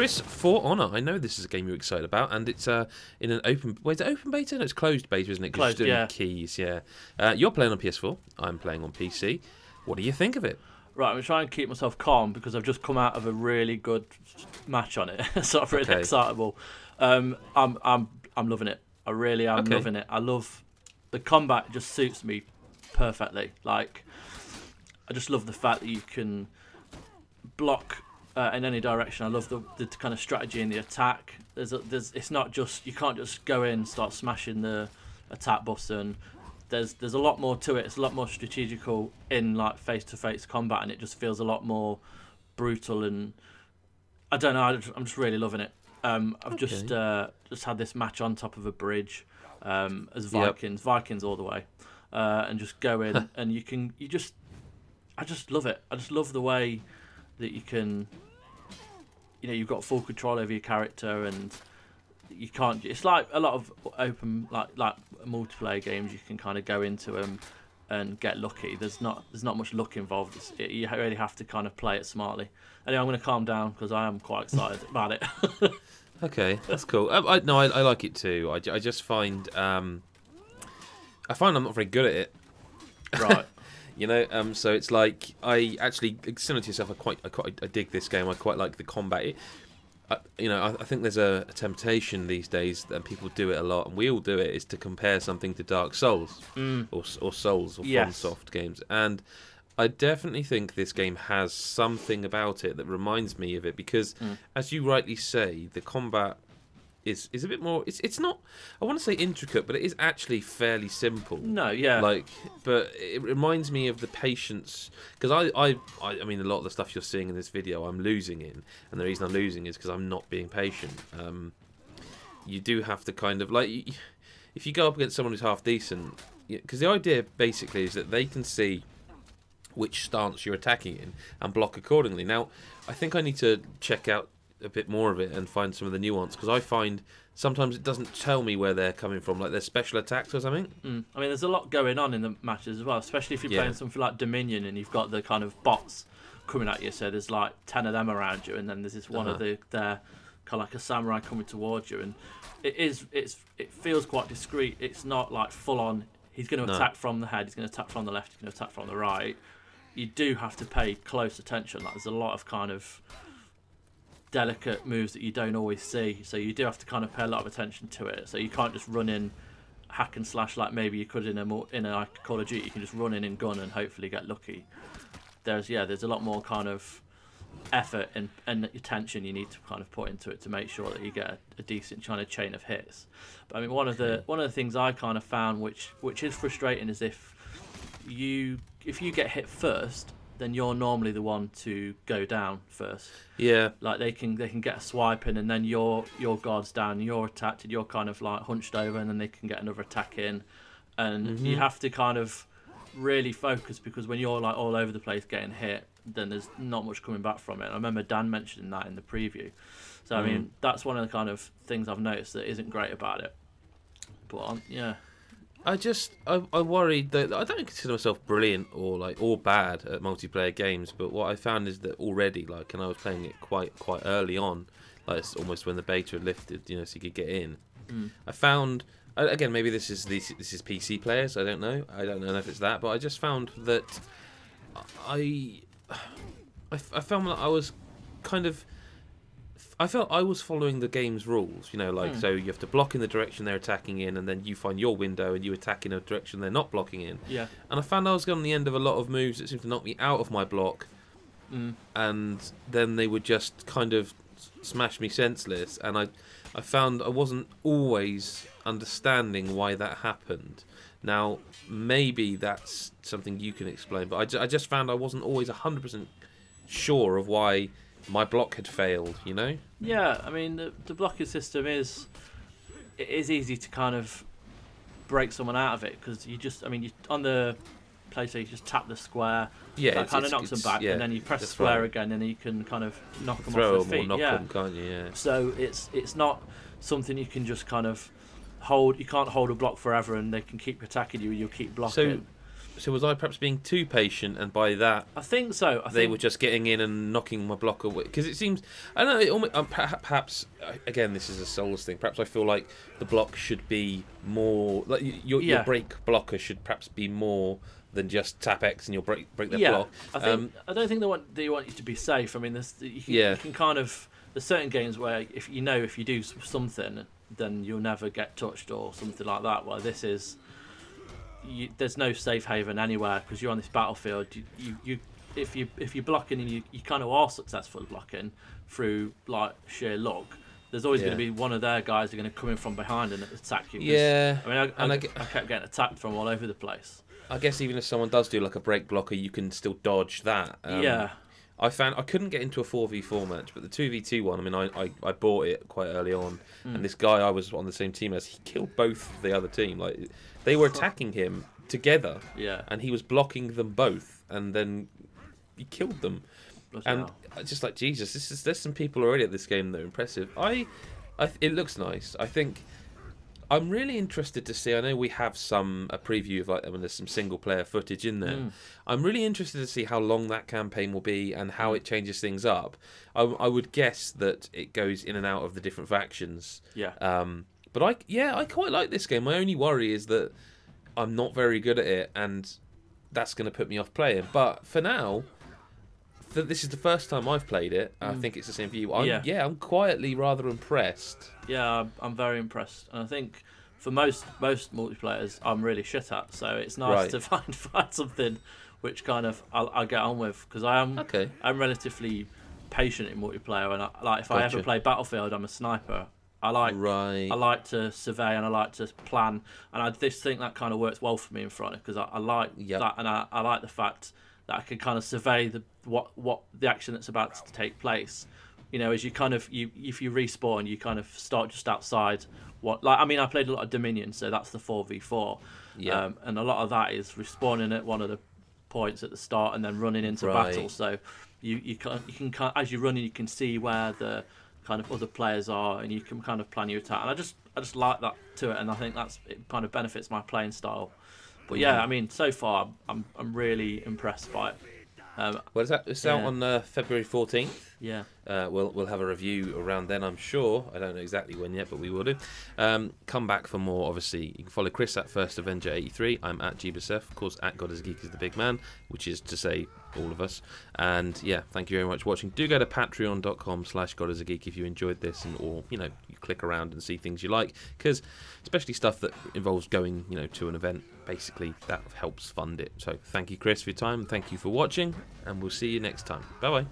PS4 on I. I know this is a game you're excited about, and it's in an open. Wait, is it open beta? No, it's closed beta, isn't it? Closed, yeah. Keys, yeah. You're playing on PS4. I'm playing on PC. What do you think of it? Right, I'm trying to keep myself calm because I've just come out of a really good match on it, so I'm really excitable. I'm loving it. I really am loving it. I love the combat. Just suits me perfectly. Like, I just love the fact that you can block in any direction. I love the kind of strategy in the attack. It's not just, you can't just go in and start smashing the attack button. There's a lot more to it. It's a lot more strategical in like face-to-face combat, and it just feels a lot more brutal. And I don't know. I'm just really loving it. I've just had this match on top of a bridge as Vikings all the way, and just go in and I just love it. I just love the way that you can, you've got full control over your character, and you can't. It's like a lot of open like multiplayer games. You can kind of go into them and get lucky. There's not much luck involved. You really have to kind of play it smartly. Anyway, I'm going to calm down because I am quite excited about it. Okay, that's cool. I like it too. I just find I'm not very good at it. Right. So it's like I actually, similar to yourself, I dig this game. I quite like the combat. I think there's a temptation these days, and people do it a lot, and we all do it, is to compare something to Dark Souls or Souls or FromSoft games. And I definitely think this game has something about it that reminds me of it, because, as you rightly say, the combat is a bit more. It's not, I want to say intricate, but it is actually fairly simple. No, yeah. But it reminds me of the patience, because I mean, a lot of the stuff you're seeing in this video, I'm losing in, and the reason I'm losing is because I'm not being patient. You do have to kind of if you go up against someone who's half decent, because the idea basically is that they can see which stance you're attacking in and block accordingly. Now, I think I need to check out a bit more of it and find some of the nuance, because I find sometimes it doesn't tell me where they're coming from, like their special attacks or something. I mean, there's a lot going on in the matches as well, especially if you're playing something like Dominion and you've got the kind of bots coming at you. So there's like 10 of them around you, and then there's this one of their kind of like a samurai coming towards you, and it feels quite discreet. It's not like full on. He's going to attack from the head. He's going to attack from the left. He's going to attack from the right. You do have to pay close attention. Like, there's a lot of kind of delicate moves that you don't always see, so you do have to kind of pay a lot of attention to it. So you can't just run in hack and slash like maybe you could in a Call of Duty. You can just run in and gun and hopefully get lucky. There's a lot more kind of effort and attention you need to kind of put into it to make sure that you get a decent kind of chain of hits. But I mean, one of the things I kind of found which is frustrating is if you get hit first, then you're normally the one to go down first. Yeah. Like they can get a swipe in, and then your guard's down, you're attacked, and you're kind of like hunched over, and then they can get another attack in. And you have to kind of really focus, because when you're like all over the place getting hit, then there's not much coming back from it. I remember Dan mentioning that in the preview. So I mean, that's one of the kind of things I've noticed that isn't great about it. But yeah. I worried that I don't consider myself brilliant or bad at multiplayer games, but what I found is that already, and I was playing it quite early on, it's almost when the beta had lifted, so you could get in. I found, again, maybe this is PC players. I don't know if it's that, but I just found that I found that I was kind of. I felt I was following the game's rules, so you have to block in the direction they're attacking in, and then you find your window and you attack in a direction they're not blocking in. Yeah. And I found I was getting the end of a lot of moves that seemed to knock me out of my block, and then they would just kind of smash me senseless. And I found I wasn't always understanding why that happened. Now, maybe that's something you can explain, but I just found I wasn't always 100% sure of why my block had failed, Yeah, I mean, the blocking system is easy to kind of break someone out of it, because on the PlayStation, you just tap the square, that kind of knocks them back, and then you press square again, and you can kind of knock them off their feet. Knock them, can't you? Yeah. So it's not something you can just kind of hold. You can't hold a block forever, and they can keep attacking you, and you'll keep blocking. So was I perhaps being too patient, and by that I think so. they were just getting in and knocking my block away? Because it seems, I don't know, it almost, perhaps, again, this is a Souls thing, perhaps I feel like the block should be more, like your break blocker should perhaps be more than just tap X and you'll break their block. I don't think they want you to be safe. I mean, you can kind of, there's certain games where if you do something, then you'll never get touched or something like that. Well, this is, there's no safe haven anywhere because you're on this battlefield. If you're blocking and you kind of are successful blocking through like sheer luck, there's always going to be one of their guys who are going to come in from behind and attack you. Yeah. I mean, I kept getting attacked from all over the place. I guess even if someone does do like a break blocker, you can still dodge that. I found I couldn't get into a 4v4 match, but the 2v2 one, I mean, I bought it quite early on, and this guy I was on the same team as, he killed both the other team. Like, they were attacking him together, and he was blocking them both, and then he killed them. And just like, Jesus, there's some people already at this game that are impressive. It looks nice. I think I'm really interested to see. I know we have a preview of like when there's some single player footage in there. I'm really interested to see how long that campaign will be and how it changes things up. I would guess that it goes in and out of the different factions. But I quite like this game. My only worry is that I'm not very good at it, and that's going to put me off playing. But for now, this is the first time I've played it. I think it's the same for you. I'm quietly rather impressed. Yeah, I'm very impressed, and I think for most multiplayers, I'm really shit at. So it's nice to find something which kind of I'll get on with, because I'm relatively patient in multiplayer, and if I ever play Battlefield, I'm a sniper. I like to survey and I like to plan, and I just think that kind of works well for me in front, because I like that, and I like the fact that I can kind of survey what the action that's about to take place. You know, as you kind of if you respawn, you kind of start just outside. I played a lot of Dominion, so that's the 4v4. And a lot of that is respawning at one of the points at the start and then running into battle. So you can as you're running, you can see where the kind of other players are, and you can kind of plan your attack. And I just like that to it, and I think it kind of benefits my playing style. But I mean, so far I'm really impressed by it. It's out on February 14th. Yeah. We'll have a review around then, I'm sure. I don't know exactly when yet, but we will do. Come back for more, obviously. You can follow Chris at First Avenger 83. I'm at GBSF. Of course, at God is a Geek is the big man, which is to say all of us. And thank you very much for watching. Do go to patreon.com/GodIsAGeek if you enjoyed this, or you click around and see things you like, because especially stuff that involves going to an event, basically that helps fund it. So thank you, Chris, for your time. Thank you for watching, and we'll see you next time. Bye bye.